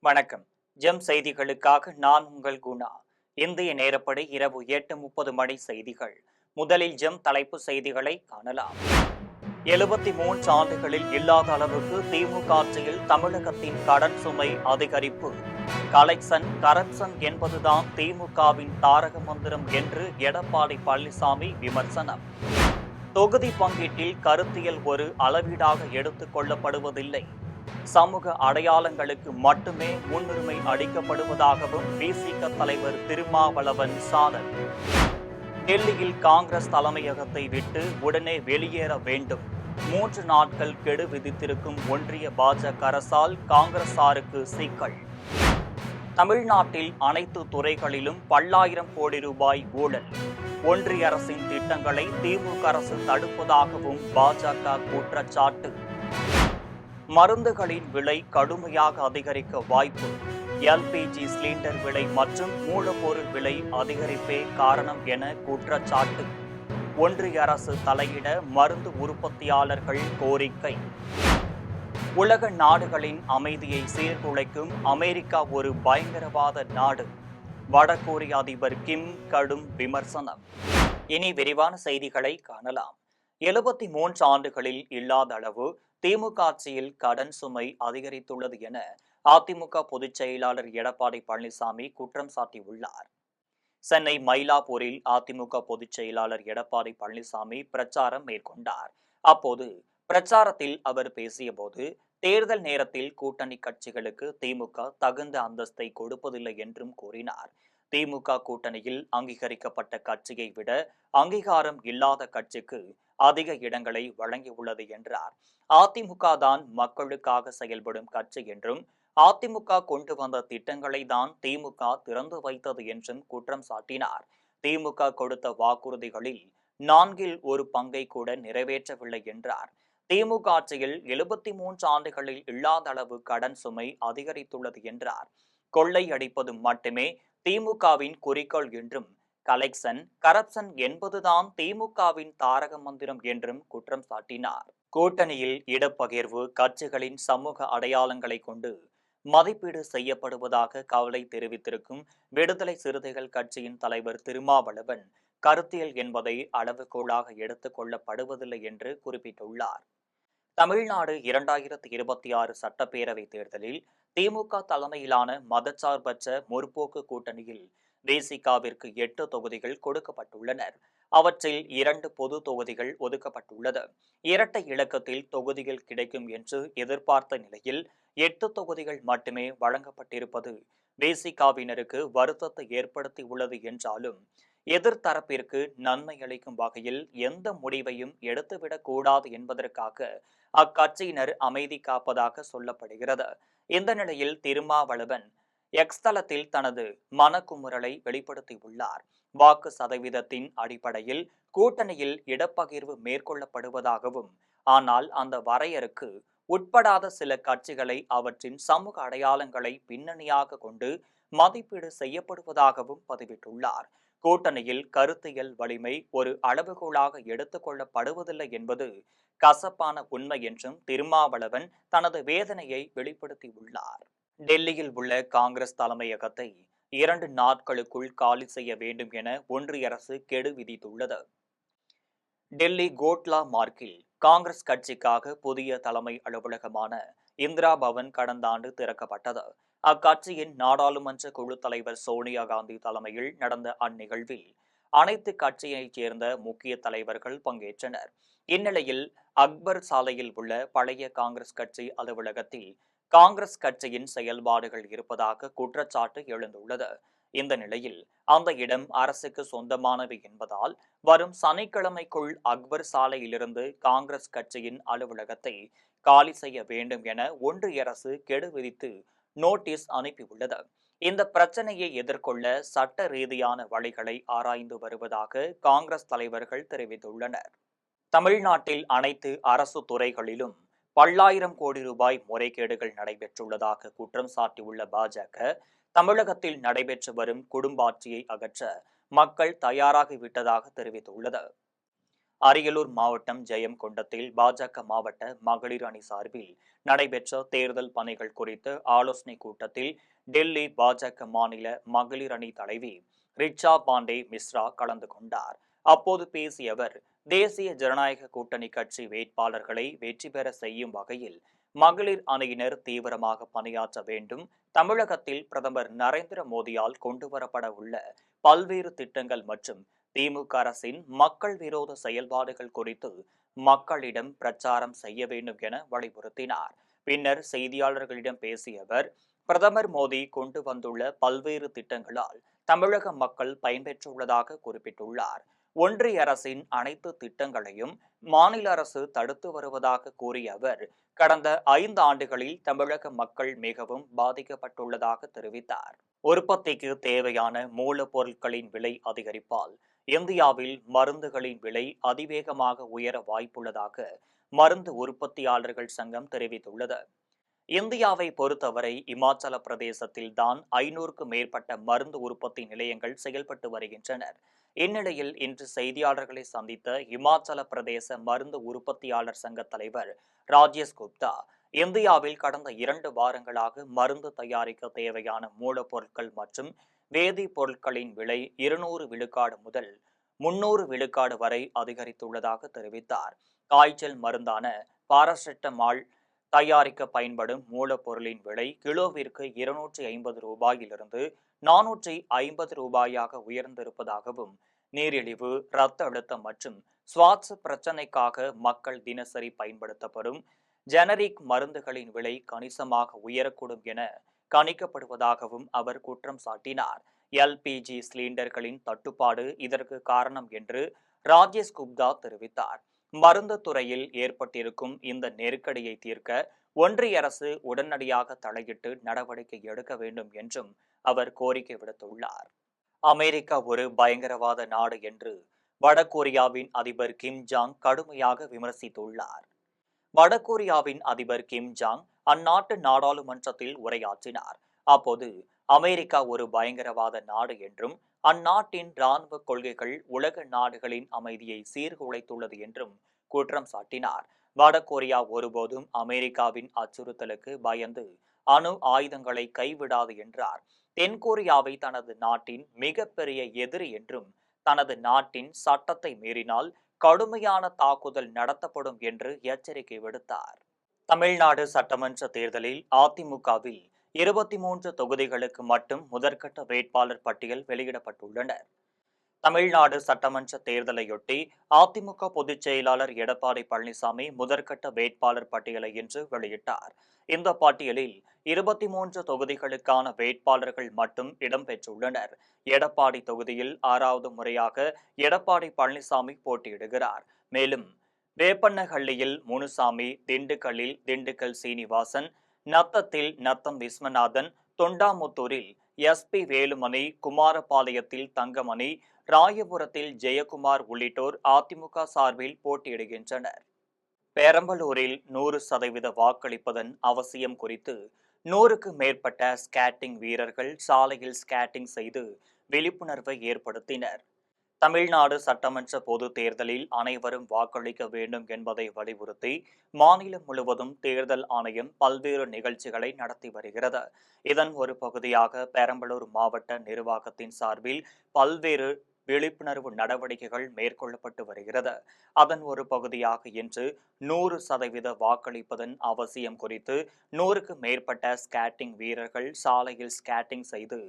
வணக்கம். ஜெம் செய்திகளுக்காக நான் உங்கள் குணா. இந்திய நேரப்படி இரவு 8:30 மணி செய்திகள். முதலில் ஜெம் தலைப்பு செய்திகளை காணலாம். 73 ஆண்டுகளில் இல்லாத அளவுக்கு திமுக ஆட்சியில் தமிழகத்தின் கடன் சுமை அதிகரிப்பு. கலெக்ஷன் கரப்ஷன் என்பதுதான் திமுகவின் தாரக மந்திரம் என்று எடப்பாடி பழனிசாமி விமர்சனம். தொகுதி பங்கீட்டில் கருத்தியல் ஒரு அளவீடாக எடுத்துக் கொள்ளப்படுவதில்லை. சமூக அடையாளங்களுக்கு மட்டுமே முன்னுரிமை அளிக்கப்படுவதாகவும் விசிக தலைவர் திருமாவளவன் சாடல். டெல்லியில் காங்கிரஸ் தலைமையகத்தை விட்டு உடனே வெளியேற வேண்டும். 3 நாட்கள் கெடு விதித்திருக்கும் ஒன்றிய பாஜக அரசால் காங்கிரசாருக்கு சிக்கல். தமிழ்நாட்டில் அனைத்து துறைகளிலும் பல்லாயிரம் கோடி ரூபாய் ஊழல். ஒன்றிய அரசின் திட்டங்களை திமுக அரசு தடுப்பதாகவும் பாஜக குற்றச்சாட்டு. மருந்துகளின் விலை கடுமையாக அதிகரிக்க வாய்ப்பு. எல்பிஜி சிலிண்டர் விலை மற்றும் மூலப்பொருள் விலை அதிகரிப்பே காரணம் என குற்றச்சாட்டு. ஒன்றிய அரசு தலையிட மருந்து உற்பத்தியாளர்கள் கோரிக்கை. உலக நாடுகளின் அமைதியை சீர்குலைக்கும் அமெரிக்கா ஒரு பயங்கரவாத நாடு. வடகொரிய அதிபர் கிம் கடும் விமர்சனம். இனி விரிவான செய்திகளை காணலாம். 73 ஆண்டுகளில் இல்லாத அளவு திமுக ஆட்சியில் கடன் சுமை அதிகரித்துள்ளது என அதிமுக பொதுச் செயலாளர் எடப்பாடி பழனிசாமி குற்றம் சாட்டியுள்ளார். சென்னை மயிலாப்பூரில் அதிமுக பொதுச் செயலாளர் எடப்பாடி பழனிசாமி பிரச்சாரம் மேற்கொண்டார். அப்போது பிரச்சாரத்தில் அவர் பேசியபோது, தேர்தல் நேரத்தில் கூட்டணி கட்சிகளுக்கு திமுக தகுந்த அந்தஸ்தை கொடுப்பதில்லை என்றும் கூறினார். திமுக கூட்டணியில் அங்கீகரிக்கப்பட்ட கட்சியை விட அங்கீகாரம் இல்லாத கட்சிக்கு அதிக இடங்களை வழங்கியுள்ளது என்றார். அதிமுக தான் மக்களுக்காக செயல்படும் கட்சி என்றும், அதிமுக கொண்டு வந்த திட்டங்களை தான் திமுக திறந்து வைத்தது என்றும் குற்றம் சாட்டினார். திமுக கொடுத்த வாக்குறுதிகளில் 4இல் 1 பங்கை கூட நிறைவேற்றவில்லை என்றார். திமுக ஆட்சியில் 73 ஆண்டுகளில் இல்லாத அளவு கடன் சுமை அதிகரித்துள்ளது என்றார். கொள்ளை அடிப்பது மட்டுமே திமுகவின் குறிக்கோள் என்றும், கலெக்ஷன் கரப்ஷன் என்பதுதான் திமுகவின் தாரக மந்திரம் என்றும் குற்றம் சாட்டினார். கூட்டணியில் இடப்பகிர்வு கட்சிகளின் சமூக அடையாளங்களை கொண்டு மதிப்பீடு செய்யப்படுவதாக கவலை தெரிவித்திருக்கும் விடுதலை சிறுத்தைகள் கட்சியின் தலைவர் திருமாவளவன், கருத்தியல் என்பதை அளவுகோலாக எடுத்துக் கொள்ளப்படுவதில்லை என்று குறிப்பிட்டுள்ளார். தமிழ்நாடு 2026 சட்டப்பேரவை தேர்தலில் திமுக தலைமையிலான மதச்சார்பற்ற முற்போக்கு கூட்டணியில் விசிகவிற்கு 8 தொகுதிகள் கொடுக்கப்பட்டுள்ளனர். அவற்றில் 2 பொது தொகுதிகள் ஒதுக்கப்பட்டுள்ளது. இரட்டை இலக்கத்தில் தொகுதிகள் கிடைக்கும் என்று எதிர்பார்த்த நிலையில் 8 தொகுதிகள் மட்டுமே வழங்கப்பட்டிருப்பது விசிகவினருக்கு வருத்தத்தை ஏற்படுத்தியுள்ளது என்றாலும், எதிர்த்தரப்பிற்கு நன்மை அளிக்கும் வகையில் எந்த முடிவையும் எடுத்துவிடக் கூடாது என்பதற்காக அக்கட்சியினர் அமைதி காப்பதாக சொல்லப்படுகிறது. இந்த நிலையில் திருமாவளவன் எக்ஸ் தளத்தில் தனது மனக்குமுறலை வெளிப்படுத்தியுள்ளார். வாக்கு சதவீதத்தின் அடிப்படையில் கூட்டணியில் இடப்பகிர்வு மேற்கொள்ளப்படுவதாகவும், ஆனால் அந்த வரையறுக்கு உட்படாத சில கட்சிகளை அவற்றின் சமூக அடையாளங்களை பின்னணியாக கொண்டு மதிப்பீடு செய்யப்படுவதாகவும் பதிவிட்டுள்ளார். கூட்டணியில் கருத்தியல் வலிமை ஒரு அளவுகோலாக எடுத்துக் கொள்ளப்படுவதில்லை என்பது கசப்பான உண்மை என்றும் திருமாவளவன் தனது வேதனையை வெளிப்படுத்தியுள்ளார். டெல்லியில் உள்ள காங்கிரஸ் தலைமையகத்தை 2 நாட்களுக்குள் காலி செய்ய வேண்டும் என ஒன்றிய அரசு கெடு விதித்துள்ளது. டெல்லி கோட்லா மார்க்கில் காங்கிரஸ் கட்சிக்காக புதிய தலைமை அலுவலகமான இந்திரா பவன் கடந்த ஆண்டு திறக்கப்பட்டது. அக்கட்சியின் நாடாளுமன்ற குழு தலைவர் சோனியா காந்தி தலைமையில் நடந்த அந்நிகழ்வில் அனைத்து கட்சியைச் சேர்ந்த முக்கிய தலைவர்கள் பங்கேற்றனர். இந்நிலையில் அக்பர் சாலையில் உள்ள பழைய காங்கிரஸ் கட்சி அலுவலகத்தில் காங்கிரஸ் கட்சியின் செயல்பாடுகள் இருப்பதாக குற்றச்சாட்டு எழுந்துள்ளது. இந்த நிலையில் அந்த இடம் அரசுக்கு சொந்தமானது என்பதால் வரும் சனிக்கிழமைக்குள் அக்பர் சாலையிலிருந்து காங்கிரஸ் கட்சியின் அலுவலகத்தை காலி செய்ய வேண்டும் என ஒன்றிய அரசு கெடு விதித்து நோட்டீஸ் அனுப்பியுள்ளது. இந்த பிரச்சனையை எதிர்கொள்ள சட்ட ரீதியான வழிகளை ஆராய்ந்து வருவதாக காங்கிரஸ் தலைவர்கள் தெரிவித்துள்ளனர். தமிழ்நாட்டில் அனைத்து அரசு துறைகளிலும் பல்லாயிரம் கோடி ரூபாய் முறைகேடுகள் நடைபெற்றுள்ளதாக குற்றம் சாட்டியுள்ள பாஜக, தமிழகத்தில் நடைபெற்று வரும் குடும்ப ஆட்சியை அகற்ற மக்கள் தயாராகிவிட்டதாக தெரிவித்துள்ளது. அரியலூர் மாவட்டம் ஜெயங்கொண்டத்தில் பாஜக மாவட்ட மகளிர் அணி சார்பில் நடைபெற்ற தேர்தல் பணிகள் குறித்து ஆலோசனைக் கூட்டத்தில் டெல்லி பாஜக மாநில மகளிர் அணி தலைவி ரிச்சா பாண்டே மிஸ்ரா கலந்து கொண்டார். அப்போது பேசிய அவர், தேசிய ஜனநாயக கூட்டணி கட்சி வேட்பாளர்களை வெற்றி பெற செய்யும் வகையில் மகளிர் அணியினர் தீவிரமாக பணியாற்ற வேண்டும். தமிழகத்தில் பிரதமர் நரேந்திர மோடியால் கொண்டுவரப்பட உள்ள பல்வேறு திட்டங்கள் மற்றும் திமுக அரசின் மக்கள் விரோத செயல்பாடுகள் குறித்து மக்களிடம் பிரச்சாரம் செய்ய வேண்டும் என வலியுறுத்தினார். பின்னர் செய்தியாளர்களிடம் பேசிய அவர், பிரதமர் மோடி கொண்டு வந்துள்ள பல்வேறு திட்டங்களால் தமிழக மக்கள் பயன்பெற்றுள்ளதாக குறிப்பிட்டுள்ளார். ஒன்றிய அரசின் அனைத்து திட்டங்களையும் மாநில அரசு தடுத்து வருவதாக கூறிய அவர், கடந்த 5 ஆண்டுகளில் தமிழக மக்கள் மிகவும் பாதிக்கப்பட்டுள்ளதாக தெரிவித்தார். உற்பத்திக்கு தேவையான மூலப்பொருட்களின் விலை அதிகரிப்பால் இந்தியாவில் மருந்துகளின் விலை அதிவேகமாக உயர வாய்ப்புள்ளதாக மருந்து உற்பத்தியாளர்கள் சங்கம் தெரிவித்துள்ளது. இந்தியாவை பொறுத்தவரை இமாச்சல பிரதேசத்தில் தான் 500க்கும் மேற்பட்ட மருந்து உற்பத்தி நிலையங்கள் செயல்பட்டு வருகின்றனர். இந்நிலையில் இன்று செய்தியாளர்களை சந்தித்த இமாச்சல பிரதேச மருந்து உற்பத்தியாளர் சங்க தலைவர் ராஜேஷ் குப்தா, இந்தியாவில் கடந்த 2 வாரங்களாக மருந்து தயாரிக்க தேவையான மூலப்பொருட்கள் மற்றும் வேதிப் பொருட்களின் விலை 200 விழுக்காடு முதல் 300 விழுக்காடு வரை அதிகரித்துள்ளதாக தெரிவித்தார். காய்ச்சல் மருந்தான பாராசெட்டமால் தயாரிக்க பயன்படும் மூலப்பொருளின் விலை கிலோவிற்கு 250 ரூபாயிலிருந்து 450 ரூபாயாக உயர்ந்திருப்பதாகவும், நீரிழிவு, இரத்த அழுத்தம் மற்றும் சுவாச பிரச்சினைக்காக மக்கள் தினசரி பயன்படுத்தப்படும் ஜெனரிக் மருந்துகளின் விலை கணிசமாக உயரக்கூடும் என கணிக்கப்படுவதாகவும் அவர் குற்றம் சாட்டினார். எல்பிஜி சிலிண்டர்களின் தட்டுப்பாடு இதற்கு காரணம் என்று ராஜேஷ் குப்தா தெரிவித்தார். மருந்து துறையில் ஏற்பட்டிருக்கும் இந்த நெருக்கடியை தீர்க்க ஒன்றிய அரசு உடனடியாக தலையிட்டு நடவடிக்கை எடுக்க வேண்டும் என்றும் அவர் கோரிக்கை விடுத்துள்ளார். அமெரிக்கா ஒரு பயங்கரவாத நாடு என்று வடகொரியாவின் அதிபர் கிம் ஜாங் கடுமையாக விமர்சித்துள்ளார். வடகொரியாவின் அதிபர் கிம் ஜாங் அந்நாட்டு நாடாளுமன்றத்தில் உரையாற்றினார். அப்போது அமெரிக்கா ஒரு பயங்கரவாத நாடு என்றும் அந்நாட்டின் இராணுவ கொள்கைகள் உலக நாடுகளின் அமைதியை சீர்குலைத்துள்ளது என்றும் குற்றம் சாட்டினார். வடகொரியா ஒருபோதும் அமெரிக்காவின் அச்சுறுத்தலுக்கு பயந்து அணு ஆயுதங்களை கைவிடாது என்றார். தென்கொரியாவை தனது நாட்டின் மிகப்பெரிய எதிரி என்றும், தனது நாட்டின் சட்டத்தை மீறினால் கடுமையான தாக்குதல் நடத்தப்படும் என்று எச்சரிக்கை விடுத்தார். தமிழ்நாடு சட்டமன்ற தேர்தலில் அதிமுகவில் 23 தொகுதிகளுக்கு மட்டும் முதற்கட்ட வேட்பாளர் பட்டியல் வெளியிடப்பட்டுள்ளனர். தமிழ்நாடு சட்டமன்ற தேர்தலையொட்டி அதிமுக பொதுச் செயலாளர் எடப்பாடி பழனிசாமி முதற்கட்ட வேட்பாளர் பட்டியலை இன்று வெளியிட்டார். இந்த பட்டியலில் 23 தொகுதிகளுக்கான வேட்பாளர்கள் மட்டும் இடம்பெற்றுள்ளனர். எடப்பாடி தொகுதியில் 6வது முறையாக எடப்பாடி பழனிசாமி போட்டியிடுகிறார். மேலும் வேப்பண்ணஹள்ளியில் முனுசாமி, திண்டுக்கல்லில் திண்டுக்கல் சீனிவாசன், நத்தத்தில் நத்தம் விஸ்வநாதன், தொண்டாமுத்தூரில் எஸ்பி வேலுமணி, குமாரபாளையத்தில் தங்கமணி, ராயபுரத்தில் ஜெயக்குமார் உள்ளிட்டோர் அதிமுக சார்பில் போட்டியிடுகின்றனர். பெரம்பலூரில் 100% வாக்களிப்பதன் அவசியம் குறித்து 100க்கு மேற்பட்ட ஸ்கேட்டிங் வீரர்கள் சாலையில் ஸ்கேட்டிங் செய்து விழிப்புணர்வை ஏற்படுத்தினர். தமிழ்நாடு சட்டமன்ற பொது தேர்தலில் அனைவரும் வாக்களிக்க வேண்டும் என்பதை வலியுறுத்தி மாநிலம் முழுவதும் தேர்தல் ஆணையம் பல்வேறு நிகழ்ச்சிகளை நடத்தி வருகிறது. இதன் ஒரு பகுதியாக பெரம்பலூர் மாவட்ட நிர்வாகத்தின் சார்பில் பல்வேறு விழிப்புணர்வு நடவடிக்கைகள் மேற்கொள்ளப்பட்டு வருகிறது. அதன் ஒரு பகுதியாக இன்று 100% வாக்களிப்பதன் அவசியம் குறித்து 100க்கு மேற்பட்ட ஸ்கேட்டிங் வீரர்கள் சாலையில் ஸ்கேட்டிங் செய்து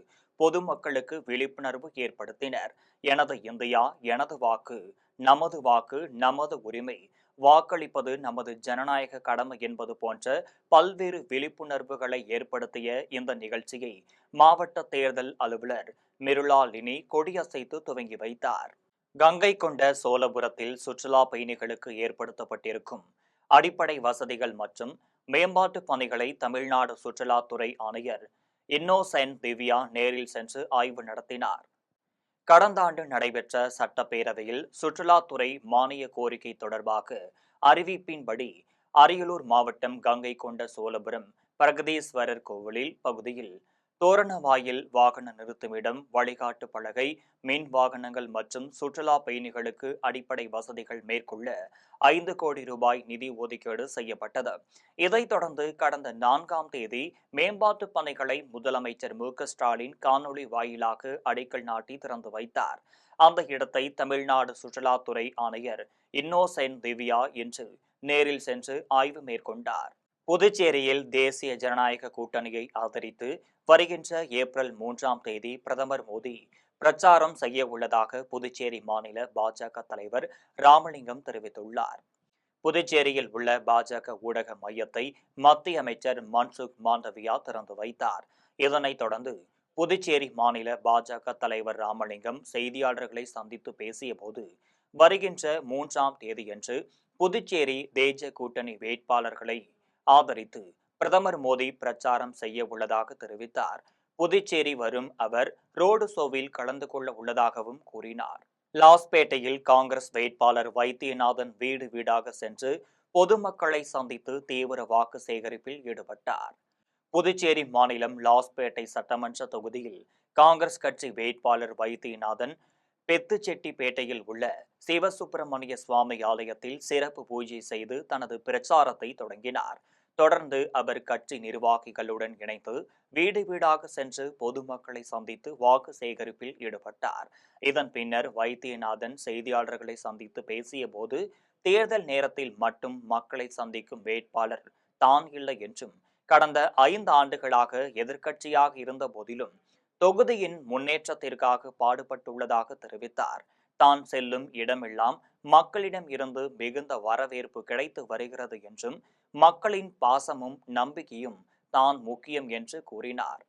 பொதுமக்களுக்கு விழிப்புணர்வு ஏற்படுத்தினர். எனது இந்தியா, எனது வாக்கு, நமது வாக்கு, நமது உரிமை, வாக்களிப்பது நமது ஜனநாயக கடமை என்பது போன்ற பல்வேறு விழிப்புணர்வுகளை ஏற்படுத்திய இந்த நிகழ்ச்சியை மாவட்ட தேர்தல் அலுவலர் மிருளாலினி கொடியசைத்து துவங்கி வைத்தார். கங்கை கொண்ட சோழபுரத்தில் சுற்றுலா பயணிகளுக்கு ஏற்படுத்தப்பட்டிருக்கும் அடிப்படை வசதிகள் மற்றும் மேம்பாட்டு பணிகளை தமிழ்நாடு சுற்றுலாத்துறை ஆணையர் இன்னோசென்ட் திவ்யா நேரில் சென்று ஆய்வு நடத்தினார். கடந்த ஆண்டு நடைபெற்ற சட்டப்பேரவையில் சுற்றுலாத்துறை மானிய கோரிக்கை தொடர்பாக அறிவிப்பின்படி அரியலூர் மாவட்டம் கங்கை கொண்ட சோழபுரம் பிரகதீஸ்வரர் கோவிலில் பகுதியில் தோரணவாயில் வாகன நிறுத்துமிடம், வழிகாட்டு பலகை, மின் வாகனங்கள் மற்றும் சுற்றுலா பயணிகளுக்கு அடிப்படை வசதிகள் மேற்கொள்ள 5 கோடி ரூபாய் நிதி ஒதுக்கீடு செய்யப்பட்டது. இதைத் தொடர்ந்து கடந்த 4ஆம் தேதி மேம்பாட்டு பணிகளை முதலமைச்சர் மு.க.ஸ்டாலின் காணொலி வாயிலாக அடிக்கல் நாட்டி திறந்து வைத்தார். அந்த இடத்தை தமிழ்நாடு சுற்றுலாத்துறை ஆணையர் இன்னோசென்ட் திவ்யா இன்று நேரில் சென்று ஆய்வு மேற்கொண்டார். புதுச்சேரியில் தேசிய ஜனநாயக கூட்டணியை ஆதரித்து வருகின்ற ஏப்ரல் 3ஆம் தேதி பிரதமர் மோடி பிரச்சாரம் செய்ய உள்ளதாக புதுச்சேரி மாநில பாஜக தலைவர் ராமலிங்கம் தெரிவித்துள்ளார். புதுச்சேரியில் உள்ள பாஜக ஊடக மையத்தை மத்திய அமைச்சர் மன்சுக் மாண்டவியா திறந்து வைத்தார். இதனைத் தொடர்ந்து புதுச்சேரி மாநில பாஜக தலைவர் ராமலிங்கம் செய்தியாளர்களை சந்தித்து பேசியபோது, வருகின்ற 3ஆம் தேதியன்று புதுச்சேரி தேஜ கூட்டணி வேட்பாளர்களை ஆதரித்து பிரதமர் மோடி பிரச்சாரம் செய்ய உள்ளதாக தெரிவித்தார். புதுச்சேரி வரும் அவர் ரோடு ஷோவில் கலந்து கொள்ள உள்ளதாகவும் கூறினார். லாஸ்பேட்டையில் காங்கிரஸ் வேட்பாளர் வைத்தியநாதன் வீடு வீடாக சென்று பொதுமக்களை சந்தித்து தீவிர வாக்கு சேகரிப்பில் ஈடுபட்டார். புதுச்சேரி மாநிலம் லாஸ்பேட்டை சட்டமன்ற தொகுதியில் காங்கிரஸ் கட்சி வேட்பாளர் வைத்தியநாதன் பெத்துச்செட்டிப்பேட்டையில் உள்ள சிவசுப்பிரமணிய சுவாமி ஆலயத்தில் சிறப்பு பூஜை செய்து தனது பிரச்சாரத்தை தொடங்கினார். தொடர்ந்து அவர் கட்சி நிர்வாகிகளுடன் இணைந்து வீடு வீடாக சென்று பொதுமக்களை சந்தித்து வாக்கு சேகரிப்பில் ஈடுபட்டார். இதன் பின்னர் வைத்தியநாதன் செய்தியாளர்களை சந்தித்து பேசியபோது, தேர்தல் நேரத்தில் மட்டும் மக்களை சந்திக்கும் வேட்பாளர் தான் இல்லை என்றும், கடந்த 5 ஆண்டுகளாக எதிர்க்கட்சியாக இருந்த போதிலும் தொகுதியின் முன்னேற்றத்திற்காக பாடுபட்டுள்ளதாக தெரிவித்தார். தான் செல்லும் இடமெல்லாம் மக்களிடம் இருந்து மிகுந்த வரவேற்பு கிடைத்து வருகிறது என்றும், மக்களின் பாசமும் நம்பிக்கையும் தான் முக்கியம் என்று கூறினார்.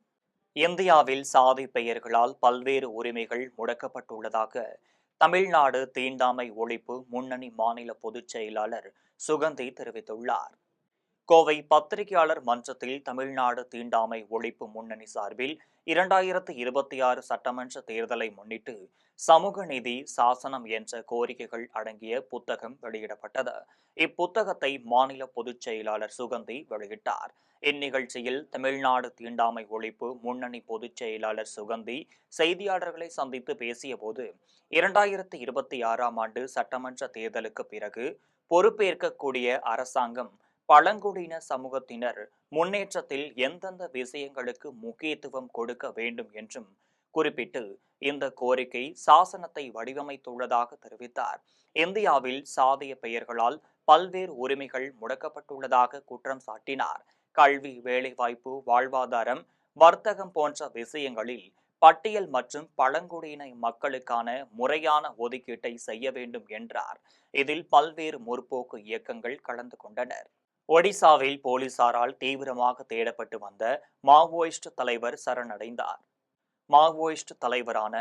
இந்தியாவில் சாதி பெயர்களால் பல்வேறு உரிமைகள் முடக்கப்பட்டுள்ளதாக தமிழ்நாடு தீண்டாமை ஒழிப்பு முன்னணி மாநில பொதுச் செயலாளர் சுகந்தி தெரிவித்துள்ளார். கோவை பத்திரிகையாளர் மன்றத்தில் தமிழ்நாடு தீண்டாமை ஒழிப்பு முன்னணி சார்பில் 2026 சட்டமன்ற தேர்தலை முன்னிட்டு சமூக நீதி சாசனம் என்ற கோரிக்கைகள் அடங்கிய புத்தகம் வெளியிடப்பட்டது. இப்புத்தகத்தை மாநில பொதுச் செயலாளர் சுகந்தி வெளியிட்டார். இந்நிகழ்ச்சியில் தமிழ்நாடு தீண்டாமை ஒழிப்பு முன்னணி பொதுச் செயலாளர் சுகந்தி செய்தியாளர்களை சந்தித்து பேசியபோது, 2026ஆம் ஆண்டு சட்டமன்ற தேர்தலுக்கு பிறகு பொறுப்பேற்கக்கூடிய அரசாங்கம் பழங்குடியின சமூகத்தினர் முன்னேற்றத்தில் எந்தெந்த விஷயங்களுக்கு முக்கியத்துவம் கொடுக்க வேண்டும் என்றும் குறிப்பிட்டு இந்த கோரிக்கை சாசனத்தை வடிவமைத்துள்ளதாக தெரிவித்தார். இந்தியாவில் சாதிய பெயர்களால் பல்வேறு உரிமைகள் முடக்கப்பட்டுள்ளதாக குற்றம் சாட்டினார். கல்வி, வேலைவாய்ப்பு, வாழ்வாதாரம், வர்த்தகம் போன்ற விஷயங்களில் பட்டியல் மற்றும் பழங்குடியின மக்களுக்கான முறையான ஒதுக்கீட்டை செய்ய வேண்டும் என்றார். இதில் பல்வேறு முற்போக்கு இயக்கங்கள் கலந்து கொண்டனர். ஒடிசாவில் போலீசாரால் தீவிரமாக தேடப்பட்டு வந்த மாவோயிஸ்ட் தலைவர் சரணடைந்தார். மாவோயிஸ்ட் தலைவரான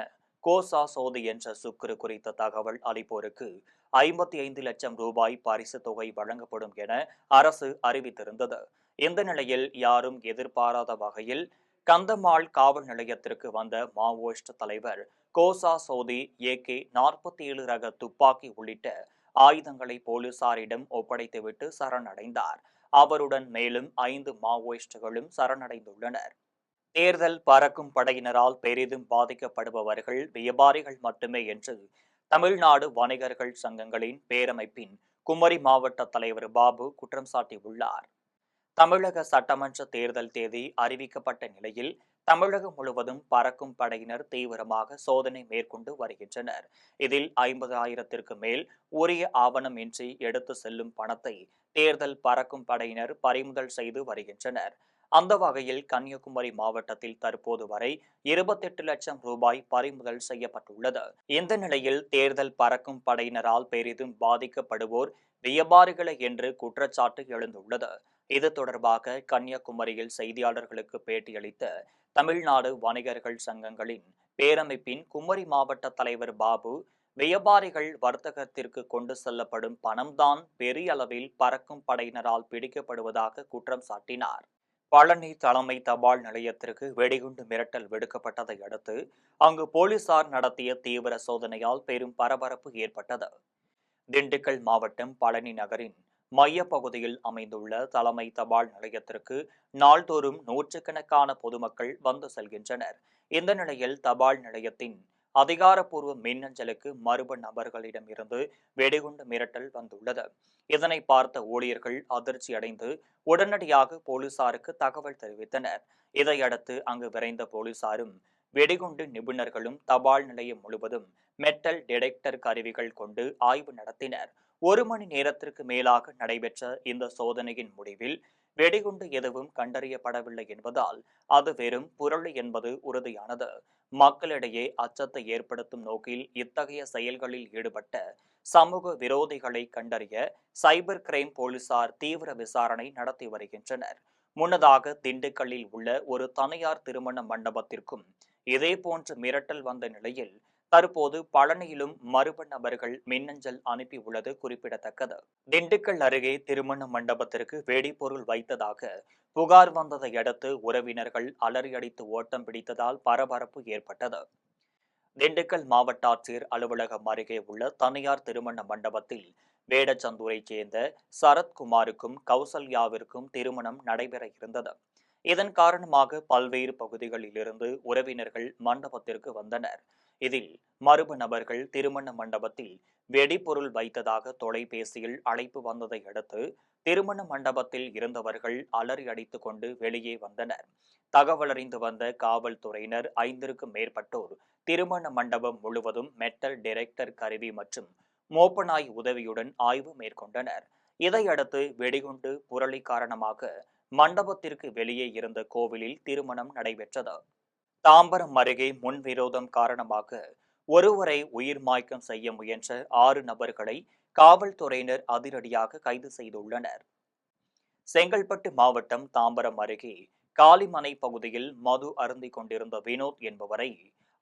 கோசா சோதி என்ற சுக்குரு குறித்த தகவல் அளிப்போருக்கு 55 லட்சம் ரூபாய் பரிசு தொகை வழங்கப்படும் என அரசு அறிவித்திருந்தது. இந்த நிலையில் யாரும் எதிர்பாராத வகையில் கந்தமாள் காவல் நிலையத்திற்கு வந்த மாவோயிஸ்ட் தலைவர் கோசா சோதி AK-47 ரக துப்பாக்கி உள்ளிட்ட ஆயுதங்களை போலீசாரிடம் ஒப்படைத்துவிட்டு சரணடைந்தார். அவருடன் மேலும் 5 மாவோயிஸ்டுகளும் சரணடைந்துள்ளனர். தேர்தல் பறக்கும் படையினரால் பெரிதும் பாதிக்கப்படுபவர்கள் வியாபாரிகள் மட்டுமே என்று தமிழ்நாடு வணிகர்கள் சங்கங்களின் பேரமைப்பின் குமரி மாவட்ட தலைவர் பாபு குற்றம் சாட்டியுள்ளார். தமிழக சட்டமன்ற தேர்தல் தேதி அறிவிக்கப்பட்ட நிலையில் தமிழகம் முழுவதும் பறக்கும் படையினர் தீவிரமாக சோதனை மேற்கொண்டு வருகின்றனர். இதில் 50,000ற்கு மேல் உரிய ஆவணம் இன்றி எடுத்து செல்லும் பணத்தை தேர்தல் பறக்கும் படையினர் பறிமுதல் செய்து வருகின்றனர். அந்த வகையில் கன்னியாகுமரி மாவட்டத்தில் தற்போது வரை 28 லட்சம் ரூபாய் பறிமுதல் செய்யப்பட்டுள்ளது. இந்த நிலையில் தேர்தல் பறக்கும் படையினரால் பெரிதும் பாதிக்கப்படுவோர் வியாபாரிகளை என்று குற்றச்சாட்டு எழுந்துள்ளது. இது தொடர்பாக கன்னியாகுமரியில் செய்தியாளர்களுக்கு பேட்டியளித்த தமிழ்நாடு வணிகர்கள் சங்கங்களின் பேரமைப்பின் குமரி மாவட்ட தலைவர் பாபு, வியாபாரிகள் வர்த்தகத்திற்கு கொண்டு செல்லப்படும் பணம்தான் பெரிய அளவில் பறக்கும் படையினரால் பிடிக்கப்படுவதாக குற்றம் சாட்டினார். பழனி தலைமை தபால் நிலையத்திற்கு வெடிகுண்டு மிரட்டல் விடுக்கப்பட்டதை அடுத்து அங்கு போலீசார் நடத்திய தீவிர சோதனையால் பெரும் பரபரப்பு ஏற்பட்டது. திண்டுக்கல் மாவட்டம் பழனி நகரின் மையப்பகுதியில் அமைந்துள்ள தலைமை தபால் நிலையத்திற்கு நாள்தோறும் நூற்றுக்கணக்கான பொதுமக்கள் வந்து செல்கின்றனர். இந்த நிலையில் தபால் நிலையத்தின் அதிகாரப்பூர்வ மின்னஞ்சலுக்கு மர்ம நபர்களிடம் இருந்து வெடிகுண்டு மிரட்டல் வந்துள்ளது. இதனை பார்த்த ஊழியர்கள் அதிர்ச்சியடைந்து உடனடியாக போலீசாருக்கு தகவல் தெரிவித்தனர். இதையடுத்து அங்கு விரைந்த போலீசாரும் வெடிகுண்டு நிபுணர்களும் தபால் நிலையம் முழுவதும் மெட்டல் டிடெக்டர் கருவிகள் கொண்டு ஆய்வு நடத்தினர். 1 மணி நேரத்திற்கு மேலாக நடைபெற்ற இந்த சோதனையின் முடிவில் வெடிகுண்டு எதுவும் கண்டறியப்படவில்லை என்பதால் அது வெறும் புரளி என்பது உறுதியானது. மக்களிடையே அச்சத்தை ஏற்படுத்தும் நோக்கில் இத்தகைய செயல்களில் ஈடுபட்ட சமூக விரோதிகளை கண்டறிய சைபர் கிரைம் போலீசார் தீவிர விசாரணை நடத்தி வருகின்றனர். முன்னதாக திண்டுக்கல்லில் உள்ள ஒரு தனியார் திருமண மண்டபத்திற்கும் இதேபோன்ற மிரட்டல் வந்த நிலையில் தற்போது பழனியிலும் மர்ம நபர்கள் மின்னஞ்சல் அனுப்பியுள்ளது குறிப்பிடத்தக்கது. திண்டுக்கல் அருகே திருமண மண்டபத்திற்கு வெடிபொருள் வைத்ததாக புகார் வந்ததை அடுத்து உறவினர்கள் அலறியடித்து ஓட்டம் பிடித்ததால் பரபரப்பு ஏற்பட்டது. திண்டுக்கல் மாவட்ட ஆட்சியர் அலுவலகம் அருகே உள்ள தனியார் திருமண மண்டபத்தில் வேடச்சந்தூரைச் சேர்ந்த சரத்குமாருக்கும் கௌசல்யாவிற்கும் திருமணம் நடைபெற இருந்தது. இதன் காரணமாக பல்வேறு பகுதிகளிலிருந்து உறவினர்கள் மண்டபத்திற்கு வந்தனர். இதில் மர்ம நபர்கள் திருமண மண்டபத்தில் வெடிபொருள் வைத்ததாக தொலைபேசியில் அழைப்பு வந்ததை அடுத்து திருமண மண்டபத்தில் இருந்தவர்கள் அலறி அடித்துக் கொண்டு வெளியே வந்தனர். தகவலறிந்து வந்த காவல்துறையினர் 5க்கும் மேற்பட்டோர் திருமண மண்டபம் முழுவதும் மெட்டல் டிடெக்டர் கருவி மற்றும் மோப்பநாய் உதவியுடன் ஆய்வு மேற்கொண்டனர். இதையடுத்து வெடிகுண்டு புரளி காரணமாக மண்டபத்திற்கு வெளியே இருந்த கோவிலில் திருமணம் நடைபெற்றது. தாம்பரம் அருகே முன்விரோதம் காரணமாக ஒருவரை உயிர் மாய்க்கம் செய்ய முயன்ற 6 நபர்களை காவல்துறையினர் அதிரடியாக கைது செய்துள்ளனர். செங்கல்பட்டு மாவட்டம் தாம்பரம் அருகே காளிமனை பகுதியில் மது அருந்திக் கொண்டிருந்த வினோத் என்பவரை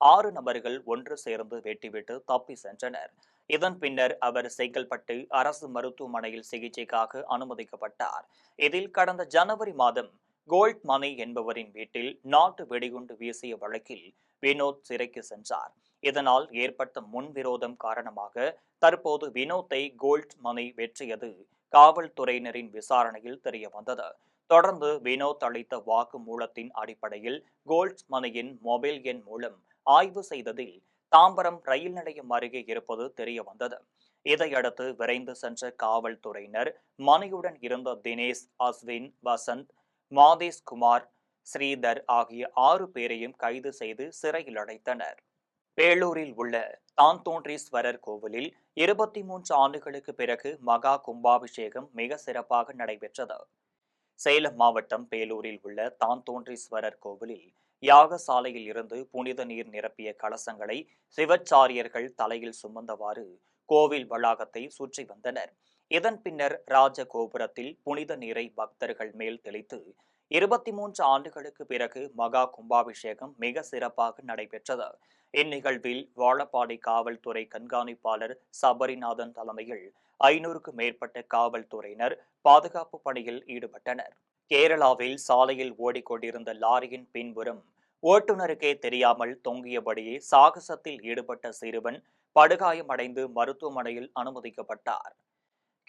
6 நபர்கள் ஒன்று சேர்ந்து வெட்டிவிட்டு தப்பி சென்றனர். இதன் பின்னர் அவர் செங்கல்பட்டு அரசு மருத்துவமனையில் சிகிச்சைக்காக அனுமதிக்கப்பட்டார். இதில் கடந்த ஜனவரி மாதம் கோல்ட் மணி என்பவரின் வீட்டில் நாட்டு வெடிகுண்டு வீசிய வழக்கில் வினோத் சிறைக்கு சென்றார். இதனால் ஏற்பட்ட முன்விரோதம் காரணமாக தற்போது வினோத்தை கோல்ட் மணி வெற்றியது காவல்துறையினரின் விசாரணையில் தெரியவந்தது. தொடர்ந்து வினோத் அளித்த வாக்குமூலத்தின் அடிப்படையில் கோல்ட் மணியின் மொபைல் எண் மூலம் ஆய்வு செய்ததில் தாம்பரம் ரயில் நிலையம் அருகே இருப்பது தெரியவந்தது. இதையடுத்து விரைந்து சென்ற காவல்துறையினர் மணியுடன் இருந்த தினேஷ், அஸ்வின், வசந்த், மாதேஷ் குமார், ஸ்ரீதர் ஆகிய 6 பேரையும் கைது செய்து சிறையில் அடைத்தனர். பேளூரில் உள்ள தான்தோன்றீஸ்வரர் கோவிலில் 23 ஆண்டுகளுக்கு பிறகு மகா கும்பாபிஷேகம் மிக சிறப்பாக நடைபெற்றது. சேலம் மாவட்டம் பேளூரில் உள்ள தான்தோன்றீஸ்வரர் கோவிலில் யாகசாலையில் இருந்து புனித நீர் நிரப்பிய கலசங்களை சிவச்சாரியர்கள் தலையில் சுமந்தவாறு கோவில் வளாகத்தை சுற்றி வந்தனர். இதன் பின்னர் ராஜ கோபுரத்தில் புனித நீரை பக்தர்கள் மேல் தெளித்து 23 ஆண்டுகளுக்கு பிறகு மகா கும்பாபிஷேகம் மிக சிறப்பாக நடைபெற்றது. இந்நிகழ்வில் வாழப்பாடி காவல்துறை கண்காணிப்பாளர் சபரிநாதன் தலைமையில் 500க்கும் மேற்பட்ட காவல்துறையினர் பாதுகாப்பு பணியில் ஈடுபட்டனர். கேரளாவில் சாலையில் ஓடிக்கொண்டிருந்த லாரியின் பின்புறம் ஓட்டுநருக்கே தெரியாமல் தொங்கியபடியே சாகசத்தில் ஈடுபட்ட சிறுவன் படுகாயமடைந்து மருத்துவமனையில் அனுமதிக்கப்பட்டார்.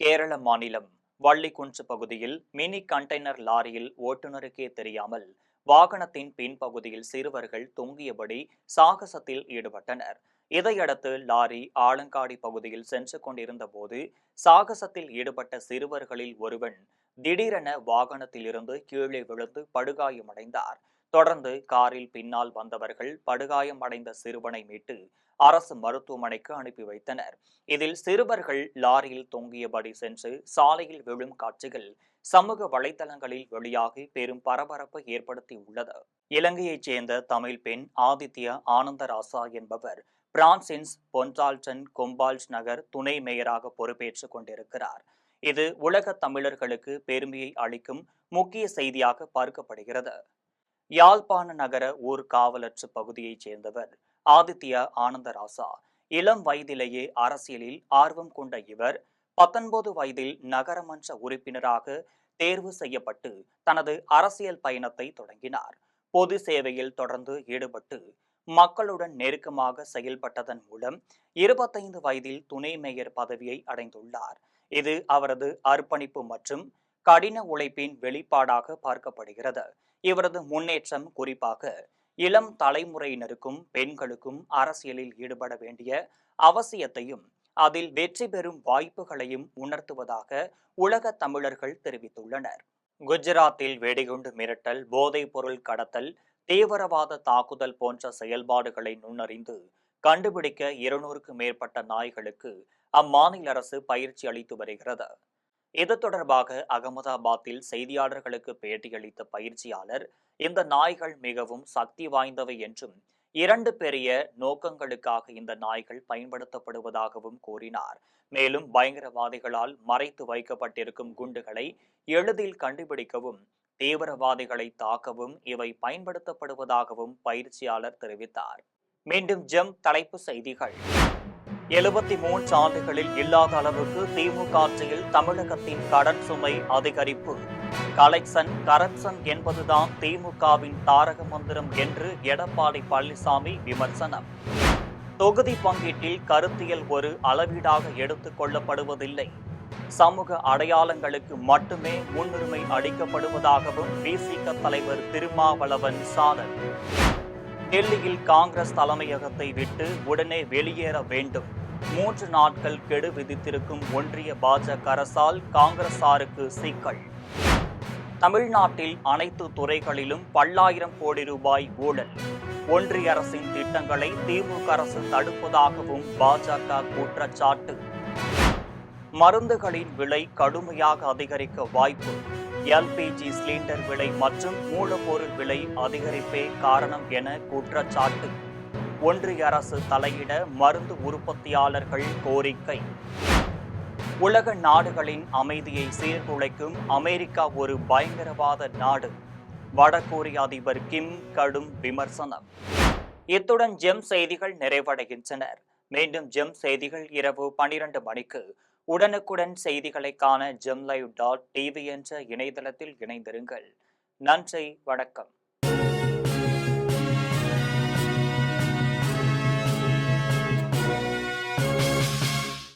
கேரள மாநிலம் வள்ளிக்குன்று பகுதியில் மினி கண்டெய்னர் லாரியில் ஓட்டுநருக்கே தெரியாமல் வாகனத்தின் பின்பகுதியில் சிறுவர்கள் தொங்கியபடி சாகசத்தில் ஈடுபட்டனர். இதையடுத்து லாரி ஆலங்காடி பகுதியில் சென்று கொண்டிருந்த போது சாகசத்தில் ஈடுபட்ட சிறுவர்களில் ஒருவன் திடீரென வாகனத்திலிருந்து கீழே விழுந்து படுகாயமடைந்தார். தொடர்ந்து காரில் பின்னால் வந்தவர்கள் படுகாயம் அடைந்த சிறுவனை மீட்டு அரசு மருத்துவமனைக்கு அனுப்பி வைத்தனர். இதில் சிறுவர்கள் லாரியில் தொங்கியபடி சென்று சாலையில் விழும் காட்சிகள் சமூக வலைதளங்களில் வெளியாகி பெரும் பரபரப்பை ஏற்படுத்தியுள்ளது. இலங்கையைச் சேர்ந்த தமிழ் பெண் ஆதித்யா ஆனந்தராசா என்பவர் பிரான்சின் பொன்டால்டன் கொம்பால்ட் நகர் துணை மேயராக பொறுப்பேற்றுக் கொண்டிருக்கிறார். இது உலக தமிழர்களுக்கு பெருமையை அளிக்கும் முக்கிய செய்தியாக பார்க்கப்படுகிறது. யாழ்ப்பாண நகர ஊர்காவலற்று பகுதியைச் சேர்ந்தவர் ஆதித்யா ஆனந்தராசா. இளம் வயதிலேயே அரசியலில் ஆர்வம் கொண்ட இவர் 19 வயதில் நகரமன்ற உறுப்பினராக தேர்வு செய்யப்பட்டு தனது அரசியல் பயணத்தை தொடங்கினார். பொது சேவையில் தொடர்ந்து ஈடுபட்டு மக்களுடன் நெருக்கமாக செயல்பட்டதன் மூலம் 25 வயதில் துணை மேயர் பதவியை அடைந்துள்ளார். இது அவரது அர்ப்பணிப்பு மற்றும் கடின உழைப்பின் வெளிப்பாடாக பார்க்கப்படுகிறது. இவரது முன்னேற்றம் குறிப்பாக இளம் தலைமுறையினருக்கும் பெண்களுக்கும் அரசியலில் ஈடுபட வேண்டிய அவசியத்தையும் அதில் வெற்றி பெறும் வாய்ப்புகளையும் உணர்த்துவதாக உலக தமிழர்கள் தெரிவித்துள்ளனர். குஜராத்தில் வெடிகுண்டு மிரட்டல், போதைப் பொருள் கடத்தல், தீவிரவாத தாக்குதல் போன்ற செயல்பாடுகளை நுண்ணறிந்து கண்டுபிடிக்க 200க்கும் மேற்பட்ட நாய்களுக்கு அம்மாநில அரசு பயிற்சி அளித்து வருகிறது. இது தொடர்பாக அகமதாபாத்தில் செய்தியாளர்களுக்கு பேட்டியளித்த பயிற்சியாளர், இந்த நாய்கள் மிகவும் சக்தி வாய்ந்தவை என்றும் 2 பெரிய நோக்கங்களுக்காக இந்த நாய்கள் பயன்படுத்தப்படுவதாகவும் கூறினார். மேலும் பயங்கரவாதிகளால் மறைத்து வைக்கப்பட்டிருக்கும் குண்டுகளை எளிதில் கண்டுபிடிக்கவும் தீவிரவாதிகளை தாக்கவும் இவை பயன்படுத்தப்படுவதாகவும் பயிற்சியாளர் தெரிவித்தார். மீண்டும் தலைப்பு செய்திகள். 73 ஆண்டுகளில் இல்லாத அளவுக்கு திமுக ஆட்சியில் தமிழகத்தின் கடன் சுமை அதிகரிப்பு. கலெக்ஷன் கரப்ஷன் என்பதுதான் திமுகவின் தாரக மந்திரம் என்று எடப்பாடி பழனிசாமி விமர்சனம். தொகுதி பங்கீட்டில் கருத்தியல் ஒரு அளவீடாக எடுத்துக் கொள்ளப்படுவதில்லை. சமூக அடையாளங்களுக்கு மட்டுமே முன்னுரிமை அளிக்கப்படுவதாகவும் விசிக தலைவர் திருமாவளவன் சாடல். டெல்லியில் காங்கிரஸ் தலைமையகத்தை விட்டு உடனே வெளியேற வேண்டும். 3 நாட்கள் கெடு விதித்திருக்கும் ஒன்றிய பாஜக அரசால் காங்கிரசாருக்கு சிக்கல். தமிழ்நாட்டில் அனைத்து துறைகளிலும் பல்லாயிரம் கோடி ரூபாய் ஊழல். ஒன்றிய அரசின் திட்டங்களை திமுக அரசு தடுப்பதாகவும் பாஜக குற்றச்சாட்டு. மருந்துகளின் விலை கடுமையாக அதிகரிக்க வாய்ப்பு. எல்பிஜி சிலிண்டர் விலை மற்றும் மூலப்பொருள் விலை அதிகரிப்பே காரணம் என குற்றச்சாட்டு. ஒன்றிய அரசு தலையிட மருந்து உற்பத்தியாளர்கள் கோரிக்கை. உலக நாடுகளின் அமைதியை சீர்குலைக்கும் அமெரிக்கா ஒரு பயங்கரவாத நாடு. வடகொரிய அதிபர் கிம் கடும் விமர்சனம். இத்துடன் செய்திகள் நிறைவடைகின்றன. மீண்டும் செய்திகள் இரவு 12 மணிக்கு. உடனுக்குடன் செய்திகளை காண gemlive.tv என்ற இணையதளத்தில் இணைந்திருங்கள். நன்றி, வணக்கம்.